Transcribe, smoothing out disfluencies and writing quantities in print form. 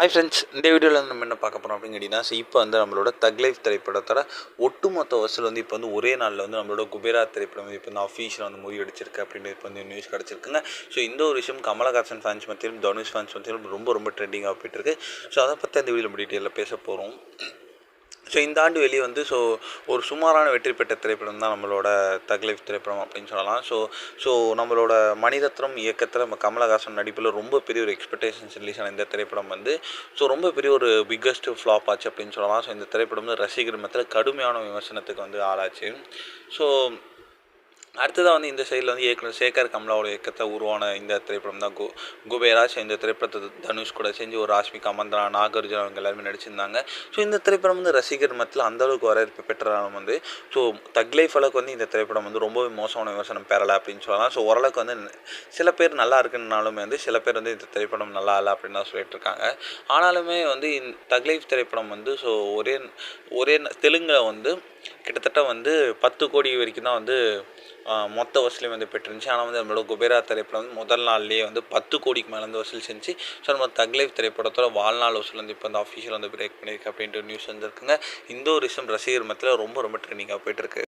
Hi friends, இந்த வீடியோவில் நம்ம என்ன பார்க்க போகிறோம் அப்படின்னு கேட்டிங்கன்னா, இப்போ நம்மளோட தக் லைஃப் திரைப்படத்தோட ஒட்டுமொத்த வசூல் இப்போ ஒரே நாளில் நம்மளோட குபேரா திரைப்படம் இப்போ அஃபீஷியலாக முடிவெடுச்சிருக்கு அப்படின்னு இப்போ நியூஸ் கிடச்சிருக்குங்க. ஸோ இந்த ஒரு விஷயம் கமலஹாசன் ஃபேன்ஸ் மத்தியிலும் தனுஷ் ஃபேன்ஸ் மத்தியிலும் ரொம்ப ட்ரெண்டிங்காக போயிட்டு இருக்கு. ஸோ அதை பற்றி இந்த வீடியோ டீட்டெயிலில் பேச போகிறோம். ஸோ இந்த ஆண்டு வெளியே ஒரு சுமாரான வெற்றி பெற்ற திரைப்படம் தான் நம்மளோட தக் லைஃப் திரைப்படம் அப்படின்னு சொல்லலாம். ஸோ நம்மளோட மணிரத்னம் இயக்கத்தில் நம்ம கமலஹாசன் நடிப்பில் ரொம்ப பெரிய ஒரு எக்ஸ்பெக்டேஷன்ஸ் ரிலீஸ் ஆன இந்த திரைப்படம் ஸோ ரொம்ப பெரிய ஒரு பிக்கஸ்ட் ஃப்ளாப் ஆச்சு அப்படின்னு சொல்லலாம். ஸோ இந்த திரைப்படம் ரசிகர் மத்தியில் கடுமையான விமர்சனத்துக்கு ஆளாச்சு. ஸோ அடுத்ததாக இந்த சைடில் இயக்குனர் சேகர் கமலாவோட இயக்கத்தில் உருவான இந்த திரைப்படம் தான் குபேரா. ஸோ இந்த திரைப்படத்தை தனுஷ் கூட செஞ்சு ஒரு ராஷ்மிகா மந்தனா, நாகார்ஜுனா அவங்க எல்லாருமே நடிச்சிருந்தாங்க. ஸோ இந்த திரைப்படம் ரசிகர் மத்தியில் அந்தளவுக்கு வரவேற்பு பெற்றாலும் ஸோ தக் லைஃப் அளவுக்கு இந்த திரைப்படம் ரொம்பவே மோசமான விமர்சனம் பெறலை அப்படின்னு சொல்லலாம். ஸோ ஓரளவுக்கு சில பேர் நல்லா இருக்குன்னாலுமே சில பேர் இந்த திரைப்படம் நல்லா இல்லை அப்படின்னு தான் சொல்லிட்டு இருக்காங்க. ஆனாலுமே இந்த தக் லைஃப் திரைப்படம் ஸோ ஒரே தெலுங்கில் கிட்டத்தட்ட 10 கோடி வரைக்கும் தான் மொத்த வசூலையும் பெற்றிருந்துச்சு. ஆனால் நம்மளோட குபேரா திரைப்படம் முதல் நாள்லேயே 10 கோடிக்கு மேலே வசூல் செஞ்சு. ஸோ நம்ம தக் லைஃப் திரைப்படத்தோட வாழ்நாள் வசூல் இப்போ அஃபீஷியல் பிரேக் பண்ணியிருக்கு அப்படின்ட்டு நியூஸ் வந்துருக்குங்க. இந்த ஒரு விஷயம் ரசிகர் மத்தியில் ரொம்ப ட்ரெண்டிங்காக போயிட்டுருக்கு.